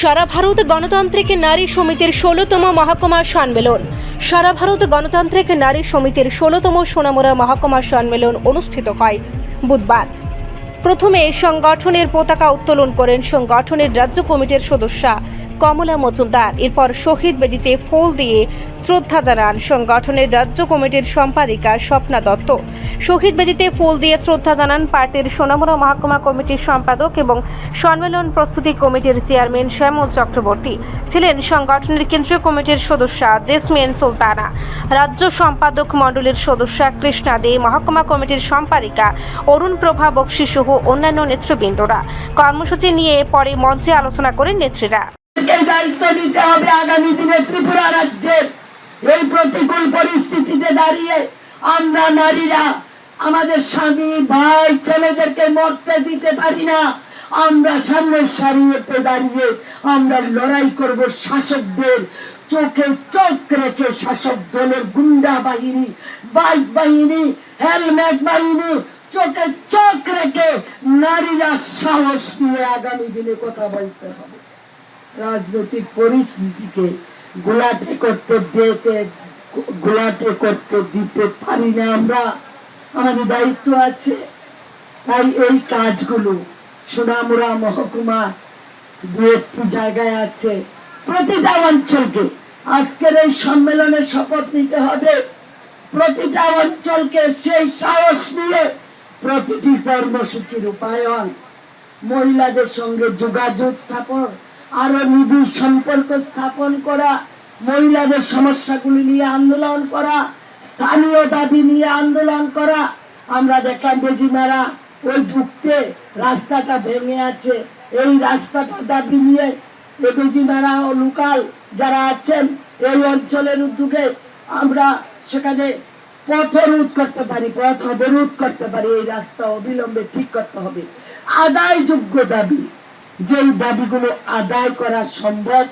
সারা ভারত গণতান্ত্রিক নারী সমিতির ১৬তম মহকুমা সম্মেলন। সারা ভারত গণতান্ত্রিক নারী সমিতির ১৬তম সোনামুড়া মহকুমা সম্মেলন অনুষ্ঠিত হয় বুধবার। প্রথমে সংগঠনের পতাকা উত্তোলন করেন সংগঠনের রাজ্য কমিটির সদস্যা কমলা মজুমদার। এরপর শহীদ বেদিতে ফুল দিয়ে শ্রদ্ধা জানান সংগঠনের রাজ্য কমিটির সম্পাদিকা স্বপ্না দত্ত। শহীদ বেদিতে ফুল দিয়ে শ্রদ্ধা জানান পার্টির সোনামুড়া মহকুমা কমিটির সম্পাদক এবং সম্মেলন প্রস্তুতি কমিটির চেয়ারম্যান শ্যামল চক্রবর্তী। ছিলেন সংগঠনের কেন্দ্রীয় কমিটির সদস্যা জেসমিন সুলতানা, রাজ্য সম্পাদক মণ্ডলীর সদস্যা কৃষ্ণা দে, মহকুমা কমিটির সম্পাদিকা অরুণ প্রভা বক্সি সহ অন্যান্য নেতৃবৃন্দরা। কর্মসূচি নিয়ে পরে মঞ্চে আলোচনা করেন নেত্রীরা। দায়িত্ব নিতে হবে আগামী দিনে ত্রিপুরা রাজ্যের এই প্রতিকূল পরিস্থিতিতে দাঁড়িয়ে আমরা নারীরা আমাদের স্বামী ভাই ছেলেদেরকে মরতে দিতে পারি না। আমরা সামনের সারিতে দাঁড়িয়ে আমরা লড়াই করব শাসকদের চোখে চোখ রেখে, শাসক দলের গুন্ডা বাহিনী, বাইক বাহিনী, হেলমেট বাহিনী চোখে চোখ রেখে নারীরা সাহস নিয়ে আগামী দিনে কথা বলতে হবে। রাজনৈতিক পরিস্থিতিকে গোলাটে করতে দিতে পারি না আমরা। আমাদের দায়িত্ব আছে। তাই এই কাজগুলো সোনামুড়া মহকুমা দু একটি জায়গায় আছে। প্রতিটা অঞ্চলকে আজকের এই সম্মেলনে শপথ নিতে হবে। প্রতিটা অঞ্চলকে সেই সাহস নিয়ে প্রতিটি কর্মসূচির রূপায়ণ, মহিলাদের সঙ্গে যোগাযোগ স্থাপন, আরো নিবিড় সম্পর্ক স্থাপন করা, মহিলাদের সমস্যাগুলি নিয়ে আন্দোলন করা, স্থানীয় দাবি নিয়ে আন্দোলন করা। আমরা দেখলাম বেজিমারা ওই ঢুকতে রাস্তাটা ভেঙে আছে, এই রাস্তাটা দাবি নিয়ে বেজিমারা ও লোকাল যারা আছেন এই অঞ্চলের উদ্যোগে আমরা সেখানে পথ অবরোধ করতে পারি। এই রাস্তা অবিলম্বে ঠিক করতে হবে। আদায়যোগ্য দাবি, যেই দাবিগুলো আদায় করা সম্ভব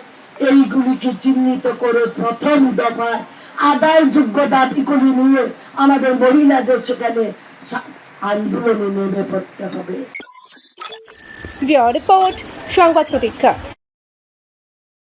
এইগুলিকে চিহ্নিত করে প্রথম দফায় আদায়যোগ্য দাবিগুলি নিয়ে আমাদের মহিলাদের সেখানে আন্দোলনে নেমে পড়তে হবে। রিপোর্ট সংবাদ প্রতীক্ষা।